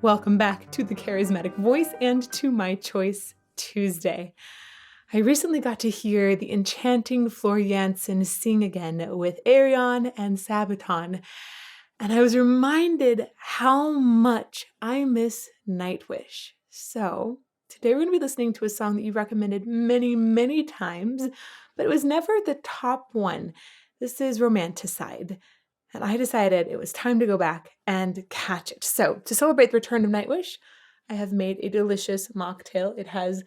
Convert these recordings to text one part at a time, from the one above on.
Welcome back to the Charismatic Voice and to My Choice Tuesday. I recently got to hear the enchanting Floor Jansen sing again with Arion and Sabaton, and I was reminded how much I miss Nightwish. So today we're going to be listening to a song that you recommended many, many times, but it was never the top one. This is Romanticide. And I decided it was time to go back and catch it. So to celebrate the return of Nightwish, I have made a delicious mocktail. It has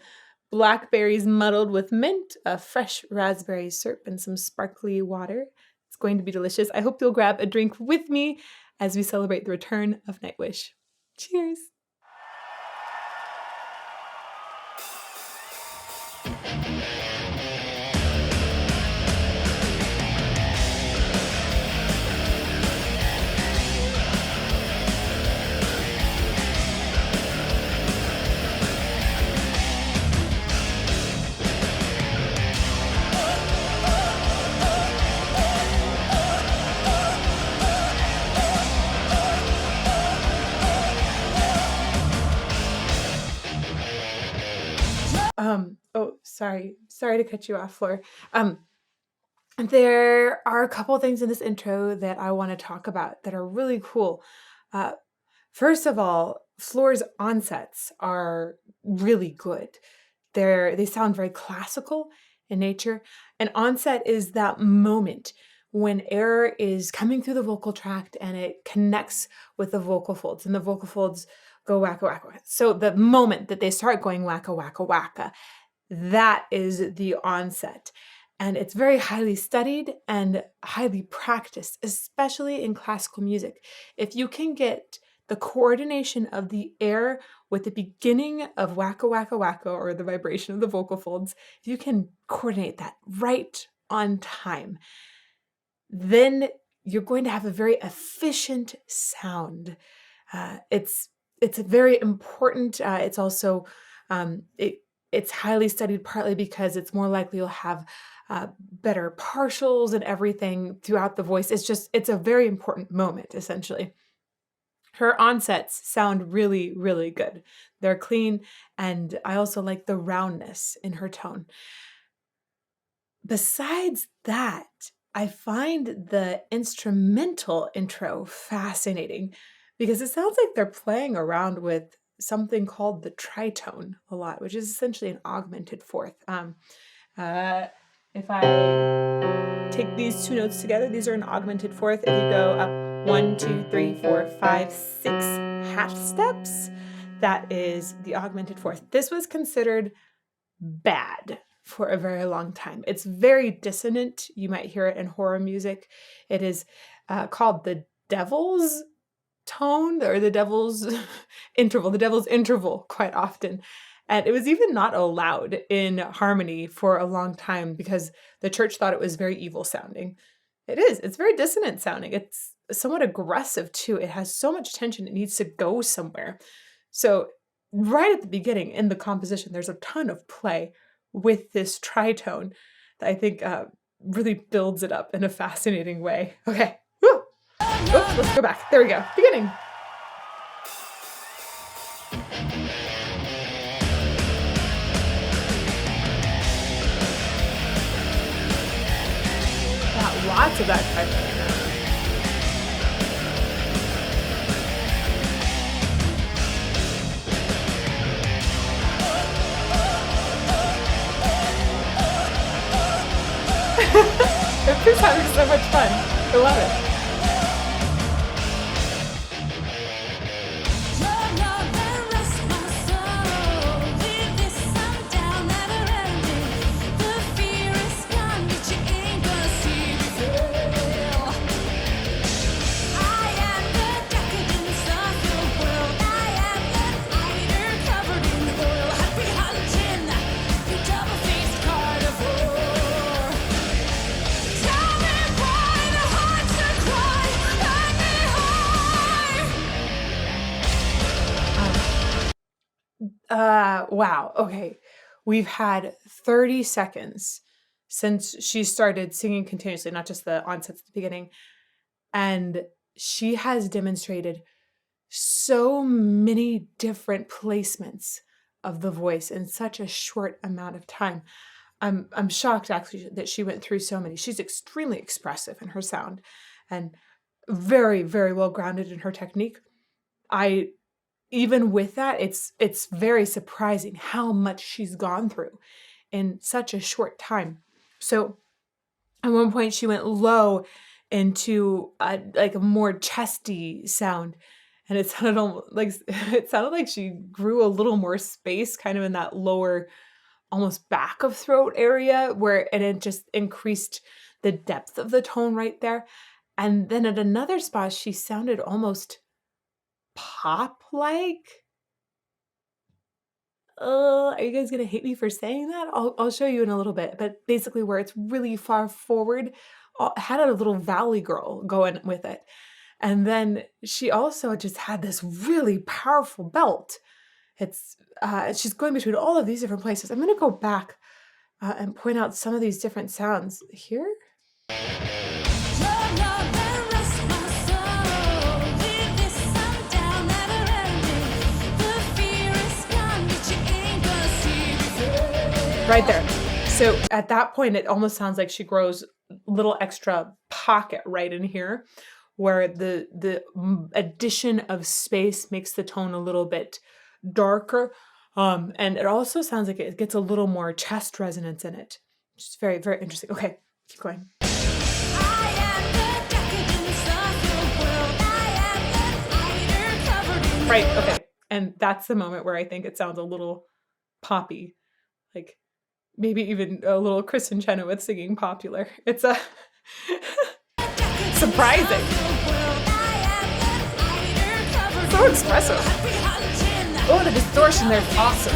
blackberries muddled with mint, a fresh raspberry syrup, and some sparkly water. It's going to be delicious. I hope you'll grab a drink with me as we celebrate the return of Nightwish. Cheers! Sorry to cut you off, Floor. There are a couple things in this intro that I want to talk about that are really cool. First of all, Floor's onsets are really good. They sound very classical in nature. An onset is that moment when air is coming through the vocal tract and it connects with the vocal folds, and the vocal folds go wacka wacka wacka. So the moment that they start going wacka wacka wacka, that is the onset. And it's very highly studied and highly practiced, especially in classical music. If you can get the coordination of the air with the beginning of wacka wacka wacka, or the vibration of the vocal folds, if you can coordinate that right on time, then you're going to have a very efficient sound. It's very important. It's also it's highly studied, partly because it's more likely you'll have better partials and everything throughout the voice. It's a very important moment, essentially. Her onsets sound really, really good. They're clean, and I also like the roundness in her tone. Besides that, I find the instrumental intro fascinating because it sounds like they're playing around with something called the tritone a lot, which is essentially an augmented fourth. If I take these two notes together, these are an augmented fourth. If you go up 1, 2, 3, 4, 5, 6 half steps, that is the augmented fourth. This was considered bad for a very long time. It's very dissonant. You might hear it in horror music. It is called the devil's tone, or the devil's interval quite often. And it was even not allowed in harmony for a long time because the church thought it was very evil sounding. It's very dissonant sounding. It's somewhat aggressive too. It has so much tension, it needs to go somewhere. So right at the beginning in the composition, there's a ton of play with this tritone that I think really builds it up in a fascinating way. Okay. Oops, let's go back. There we go. Beginning. Got lots of that type right now. Everybody's having so much fun. I love it. Wow. Okay. We've had 30 seconds since she started singing continuously, not just the onsets at the beginning. And she has demonstrated so many different placements of the voice in such a short amount of time. I'm shocked actually that she went through so many. She's extremely expressive in her sound and very, very well grounded in her technique. I Even with that, it's very surprising how much she's gone through in such a short time. So at one point she went low into like a more chesty sound, and it sounded like she grew a little more space kind of in that lower, almost back of throat area, and it just increased the depth of the tone right there. And then at another spot she sounded almost pop like. Are you guys gonna hate me for saying that? I'll show you in a little bit. But basically, where it's really far forward, had a little valley girl going with it, and then she also just had this really powerful belt. It's She's going between all of these different places. I'm gonna go back and point out some of these different sounds here. Right there. So at that point, it almost sounds like she grows a little extra pocket right in here, where the addition of space makes the tone a little bit darker. And it also sounds like it gets a little more chest resonance in it, which is very, very interesting. Okay, keep going. Right, okay. And that's the moment where I think it sounds a little poppy, like maybe even a little Kristen Chenoweth singing Popular. It's a surprising. So expressive. Oh, the distortion there is awesome.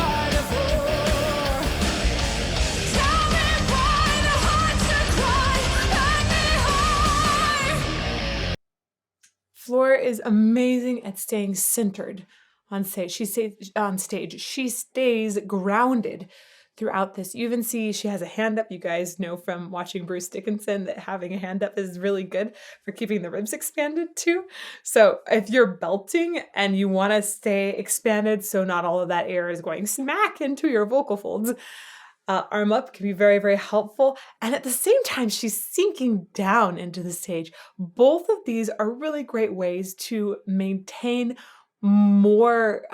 Floor is amazing at staying centered on stage. She stays grounded throughout this. You even see she has a hand up. You guys know from watching Bruce Dickinson that having a hand up is really good for keeping the ribs expanded too. So if you're belting and you want to stay expanded so not all of that air is going smack into your vocal folds, arm up can be very, very helpful. And at the same time, she's sinking down into the stage. Both of these are really great ways to maintain more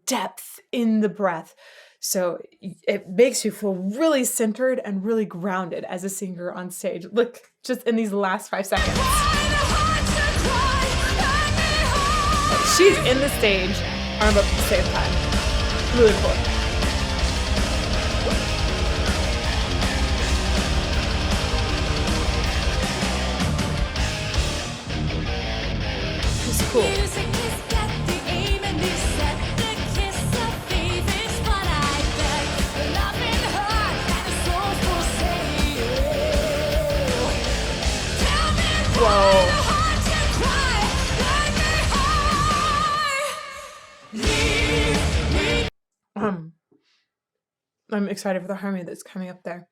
depth in the breath. So it makes you feel really centered and really grounded as a singer on stage. Look, just in these last 5 seconds. She's in the stage, arm up at the same time. Really cool. It's cool. Whoa. I'm excited for the harmony that's coming up there.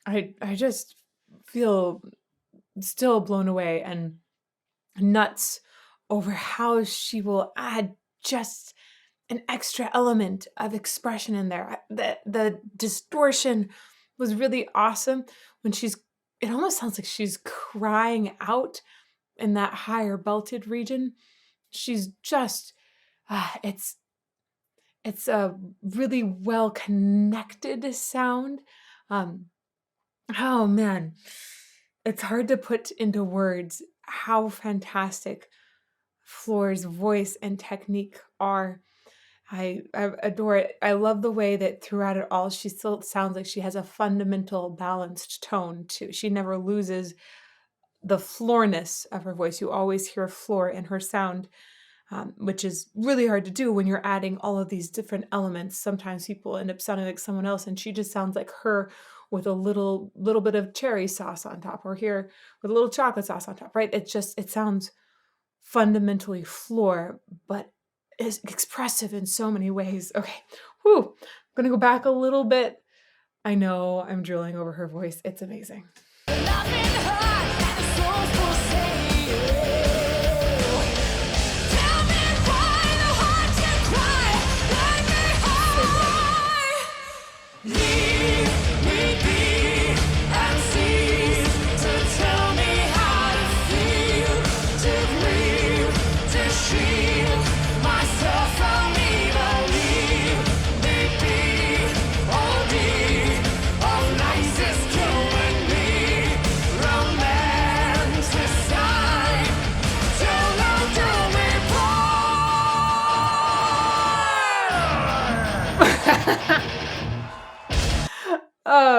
I just feel still blown away and nuts over how she will add just an extra element of expression in there. The distortion was really awesome when it almost sounds like she's crying out in that higher belted region. She's just, it's a really well connected sound. Oh man, it's hard to put into words how fantastic Floor's voice and technique are. I adore it. I love the way that throughout it all, she still sounds like she has a fundamental balanced tone too. She never loses the floorness of her voice. You always hear floor in her sound, which is really hard to do when you're adding all of these different elements. Sometimes people end up sounding like someone else, and she just sounds like her with a little bit of cherry sauce on top, or here with a little chocolate sauce on top, right? It sounds fundamentally floor, but is expressive in so many ways. Okay, I'm gonna go back a little bit. I know I'm drooling over her voice. It's amazing.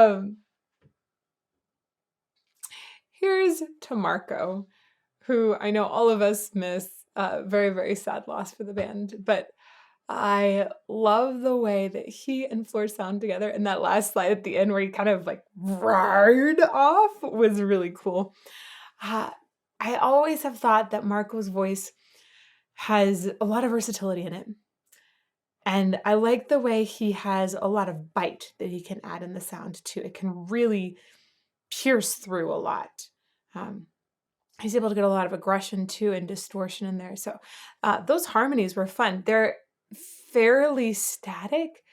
Um, here's to Marco, who I know all of us miss. Very, very sad loss for the band. But I love the way that he and Floor sound together. And that last slide at the end where he kind of like roared off was really cool. I always have thought that Marco's voice has a lot of versatility in it. And I like the way he has a lot of bite that he can add in the sound too. It can really pierce through a lot. He's able to get a lot of aggression too and distortion in there. So those harmonies were fun. They're fairly static,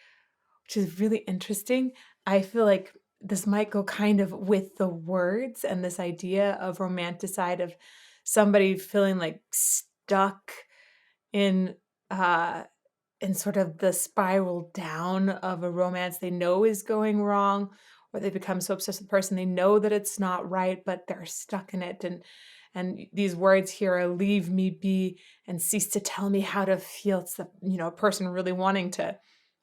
which is really interesting. I feel like this might go kind of with the words and this idea of romanticide, of somebody feeling like stuck in sort of the spiral down of a romance they know is going wrong, or they become so obsessed with the person they know that it's not right, but they're stuck in it. And these words here are leave me be and cease to tell me how to feel. It's the, a person really wanting to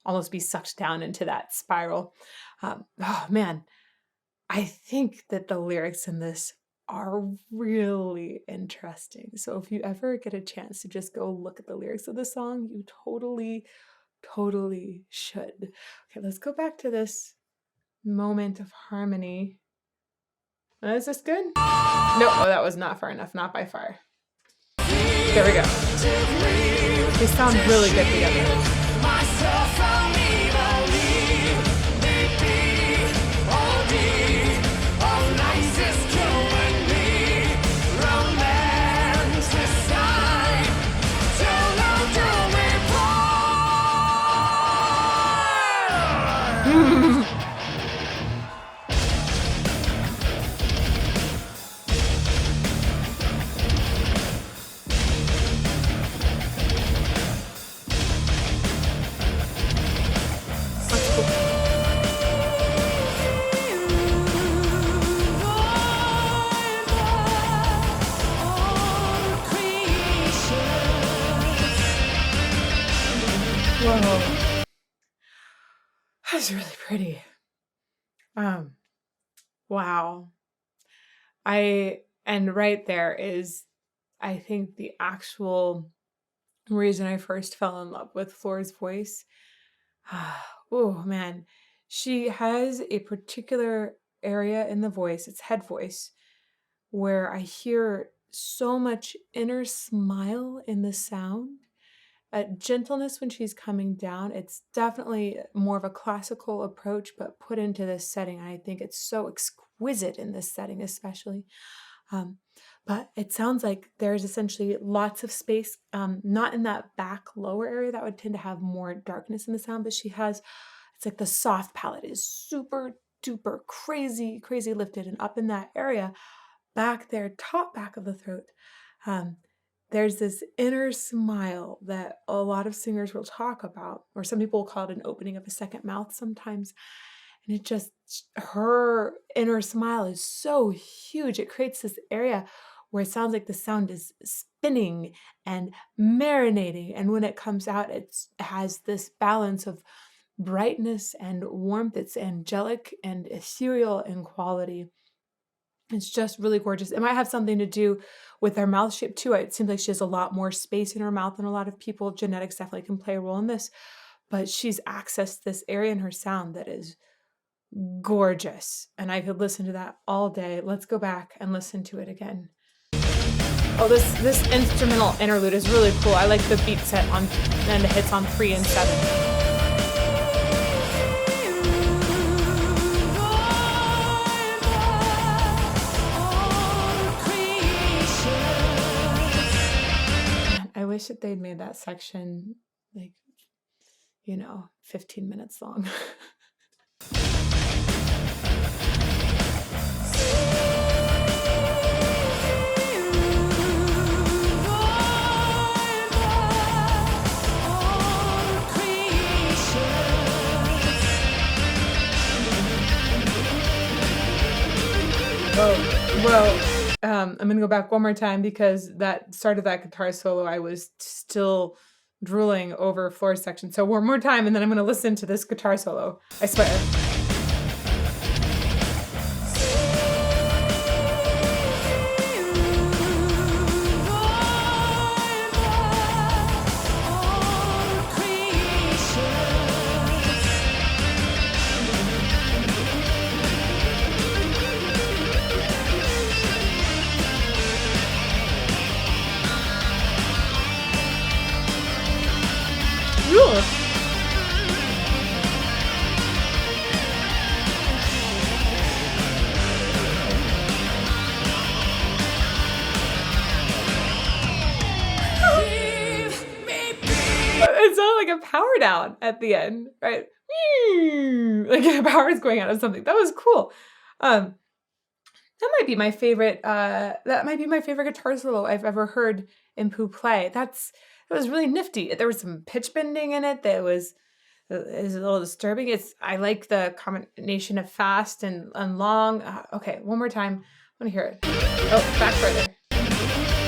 almost be sucked down into that spiral. Oh man, I think that the lyrics in this are really interesting. So if you ever get a chance to just go look at the lyrics of the song, you totally should. Okay, let's go back to this moment of harmony. Is this good? No, oh, that was not far enough, not by far. There we go. They sound really good together. Whoa. That's really pretty. Wow. And right there is, I think, the actual reason I first fell in love with Floor's voice. Oh man. She has a particular area in the voice, it's head voice, where I hear so much inner smile in the sound. Gentleness when she's coming down. It's definitely more of a classical approach, but put into this setting. I think it's so exquisite in this setting, especially. But it sounds like there's essentially lots of space, not in that back lower area that would tend to have more darkness in the sound, but she has, it's like the soft palate is super duper crazy lifted, and up in that area, back there, top back of the throat, there's this inner smile that a lot of singers will talk about, or some people will call it an opening of a second mouth sometimes. And it just, her inner smile is so huge. It creates this area where it sounds like the sound is spinning and marinating. And when it comes out, it has this balance of brightness and warmth. It's angelic and ethereal in quality. It's just really gorgeous. It might have something to do with her mouth shape too. It seems like she has a lot more space in her mouth than a lot of people. Genetics definitely can play a role in this, but she's accessed this area in her sound that is gorgeous. And I could listen to that all day. Let's go back and listen to it again. Oh, this instrumental interlude is really cool. I like the beat set on and the hits on 3 and 7. I wish that they'd made that section like, 15 minutes long. Whoa. I'm going to go back one more time because that start of that guitar solo, I was still drooling over Floor's section. So one more time, and then I'm going to listen to this guitar solo. I swear. Cool. It sounded like a power down at the end, right? Like a power is going out of something. That was cool. Um, that might be my favorite. That might be my favorite guitar solo I've ever heard in Pooh play. It was really nifty. There was some pitch bending in it that was is a little disturbing. I like the combination of fast and long. Okay, one more time. I want to hear it. Oh, back further.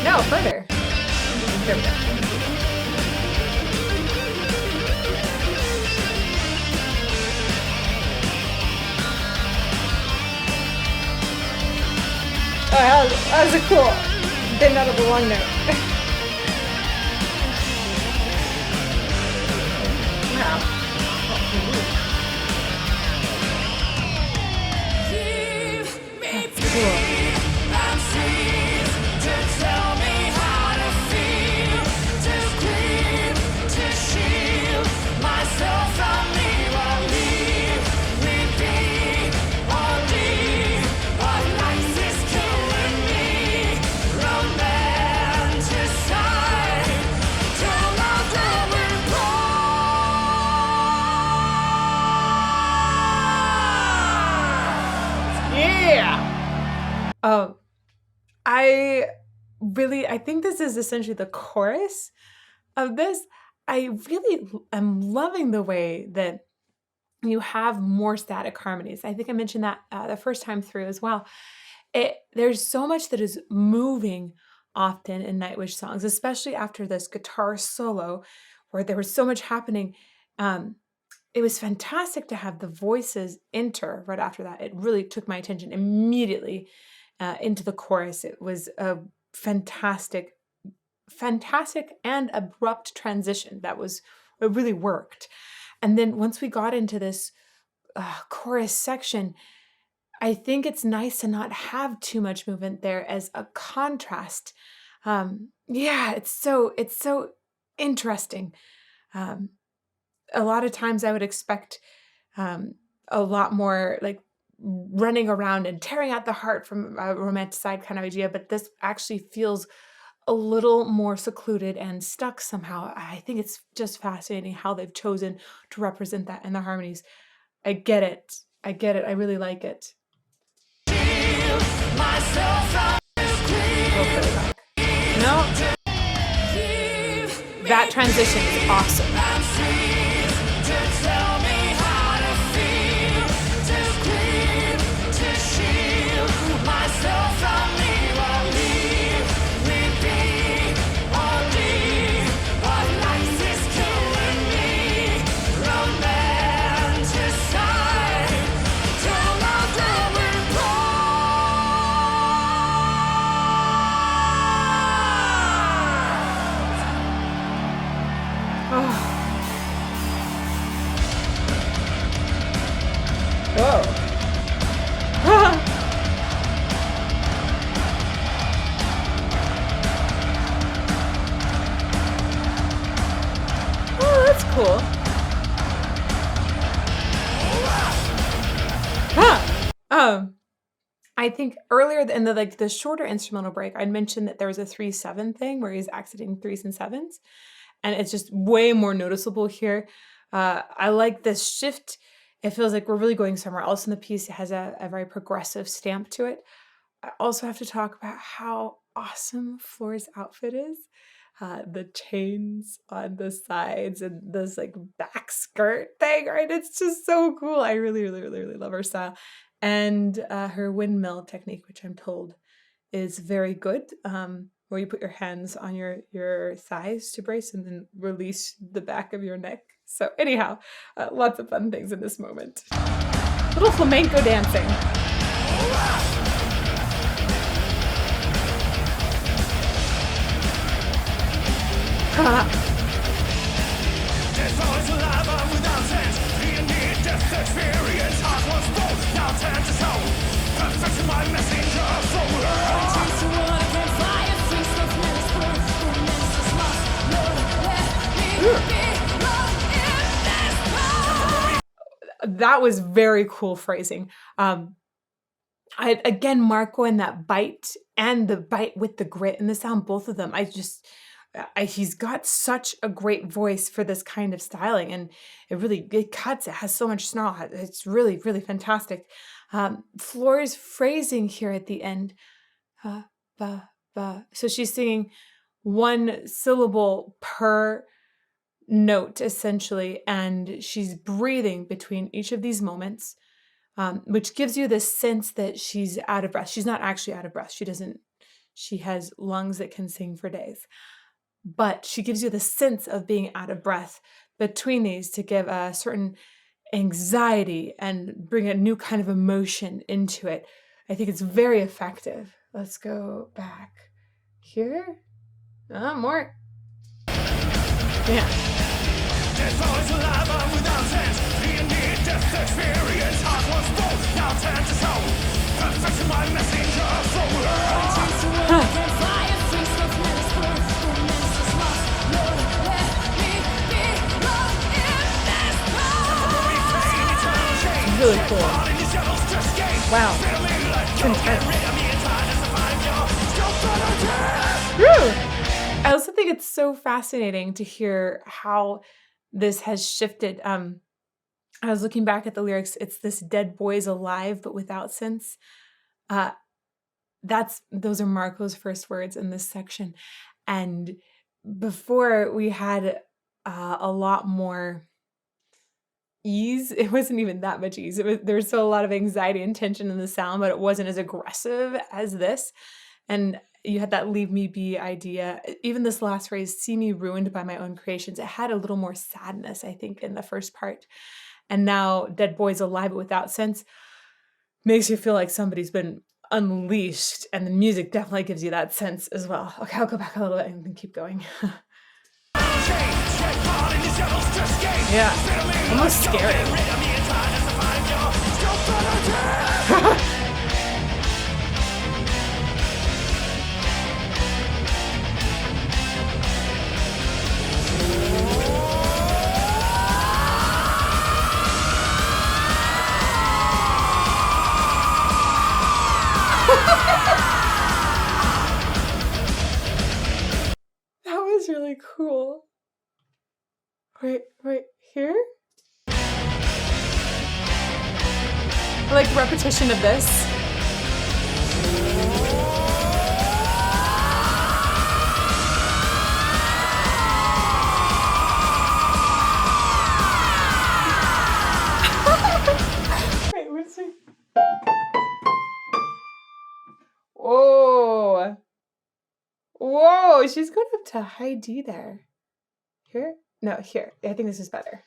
No, further. There we go. Oh, that was a cool bend out of the long note. Wow. That's cool. I think this is essentially the chorus of this. I really am loving the way that you have more static harmonies. I think I mentioned that the first time through as well. There's so much that is moving often in Nightwish songs, especially after this guitar solo where there was so much happening. It was fantastic to have the voices enter right after that. It really took my attention immediately into the chorus. It was a fantastic and abrupt transition. It really worked. And then once we got into this chorus section, I think it's nice to not have too much movement there as a contrast. It's so interesting. A lot of times I would expect a lot more like running around and tearing out the heart from a Romanticide kind of idea, but this actually feels a little more secluded and stuck somehow. I think it's just fascinating how they've chosen to represent that in the harmonies. I get it. I really like it. No, that transition is awesome. Whoa. Oh, that's cool. I think earlier in the shorter instrumental break, I'd mentioned that there was a 3/7 thing where he's accenting 3s and 7s, and it's just way more noticeable here. I like this shift. It feels like we're really going somewhere else in the piece. It has a very progressive stamp to it. I also have to talk about how awesome Floor's outfit is. The chains on the sides and this like back skirt thing, right? It's just so cool. I really, really, really, really love her style. And her windmill technique, which I'm told is very good, where you put your hands on your thighs to brace and then release the back of your neck. So anyhow, lots of fun things in this moment. Little flamenco dancing. There's always a lava without sense. You need death experience. Heart was bold, now turn to stone. Perfection, my messenger from earth. Chase the one can fly a free stuff, menace for. Who menaces must know where he be. Love that was very cool phrasing. Again, Marco and that bite and the bite with the grit in the sound, both of them. He's got such a great voice for this kind of styling, and it cuts. It has so much snarl. It's really, really fantastic. Floor's phrasing here at the end, ba, ba. So she's singing one syllable per note essentially, and she's breathing between each of these moments. Which gives you this sense that she's out of breath. She's not actually out of breath. She has lungs that can sing for days. But she gives you the sense of being out of breath between these to give a certain anxiety and bring a new kind of emotion into it. I think it's very effective. Let's go back here. More. Yeah. Death always alive, I'm without sense. The near-death experience, heart was full, now turn to soul. Perfection, my messenger forward. Really cool. Wow. Intense. Woo! I also think it's so fascinating to hear how this has shifted. I was looking back at the lyrics. It's this dead boy's alive, but without sense. Those are Marco's first words in this section. And before we had a lot more ease. It wasn't even that much ease. There was still a lot of anxiety and tension in the sound, but it wasn't as aggressive as this. And you had that leave me be idea. Even this last phrase, see me ruined by my own creations, it had a little more sadness, I think, in the first part. And now dead boy's alive but without sense makes you feel like somebody's been unleashed, and the music definitely gives you that sense as well. Okay, I'll go back a little bit and then keep going. Yeah, almost scary. That was really cool. Wait, here? I like the repetition of this. Wait, what's it? Whoa, she's going up to high D there. Here? No, here. I think this is better.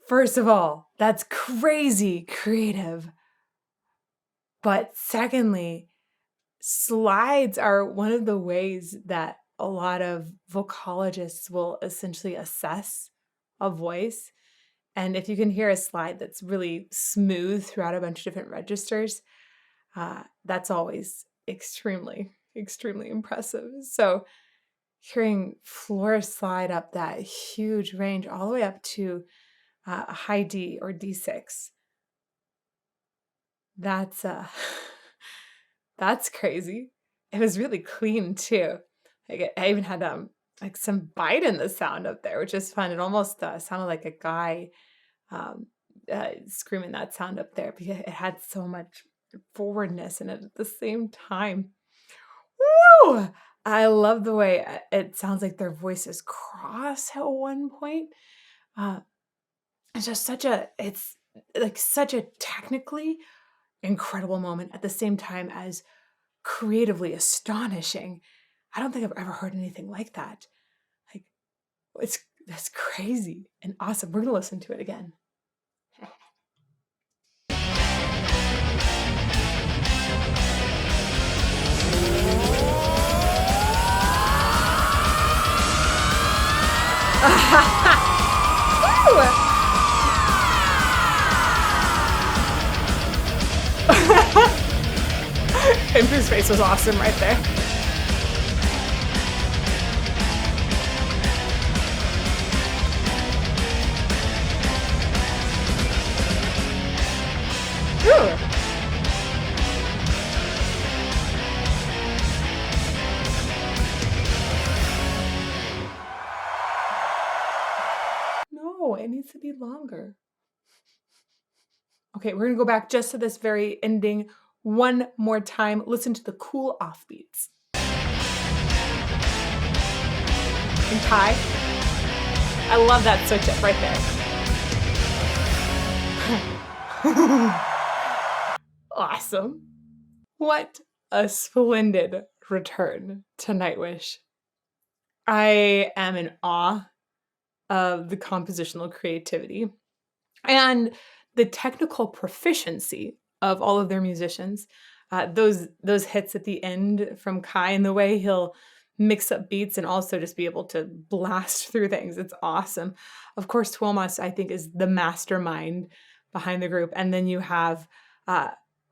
First of all, that's crazy creative. But secondly, slides are one of the ways that a lot of vocologists will essentially assess a voice. And if you can hear a slide that's really smooth throughout a bunch of different registers, that's always extremely, extremely impressive. So hearing Floor slide up that huge range all the way up to a high D or D6, that's crazy. It was really clean too. Like I even had like some bite in the sound up there, which is fun. It almost sounded like a guy screaming that sound up there because it had so much forwardness in it at the same time. Woo! I love the way it sounds like their voices cross at one point. It's just such a technically incredible moment at the same time as creatively astonishing. I don't think I've ever heard anything like that. Like, that's crazy and awesome. We're gonna listen to it again. Impu's face was awesome right there. Ooh. No, it needs to be longer. Okay, we're gonna go back just to this very ending one more time. Listen to the cool offbeats. And Kai, I love that switch up right there. Awesome. What a splendid return to Nightwish. I am in awe of the compositional creativity and the technical proficiency of all of their musicians. Those hits at the end from Kai and the way he'll mix up beats and also just be able to blast through things. It's awesome. Of course, Tuomas, I think, is the mastermind behind the group. And then you have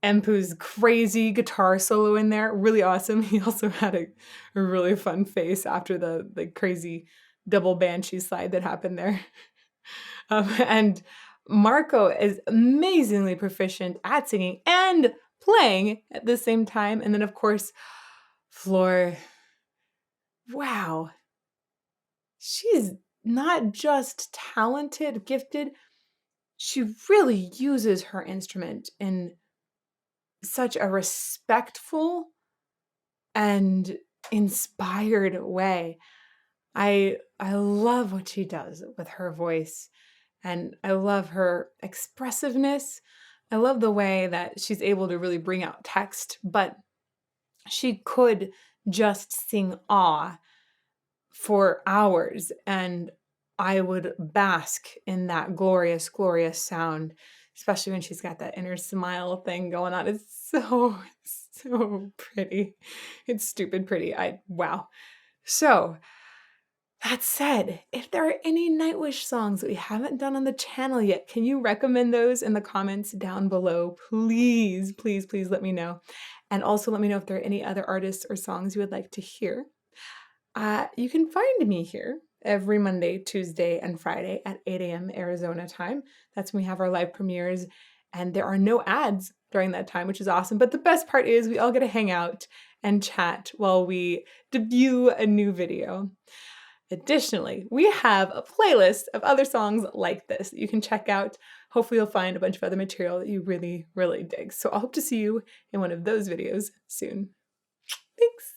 Empu's crazy guitar solo in there. Really awesome. He also had a really fun face after the crazy double banshee slide that happened there. And Marco is amazingly proficient at singing and playing at the same time. And then, of course, Floor. Wow. She's not just talented, gifted. She really uses her instrument in such a respectful and inspired way. I love what she does with her voice, and I love her expressiveness. I love the way that she's able to really bring out text, but she could just sing awe for hours, and I would bask in that glorious, glorious sound, especially when she's got that inner smile thing going on. It's so pretty. It's stupid pretty. Wow. So, that said, if there are any Nightwish songs that we haven't done on the channel yet, can you recommend those in the comments down below? Please, please, please let me know. And also let me know if there are any other artists or songs you would like to hear. You can find me here every Monday, Tuesday, and Friday at 8 a.m. Arizona time. That's when we have our live premieres, and there are no ads during that time, which is awesome. But the best part is we all get to hang out and chat while we debut a new video. Additionally, we have a playlist of other songs like this that you can check out. Hopefully you'll find a bunch of other material that you really, really dig. So I hope to see you in one of those videos soon. Thanks.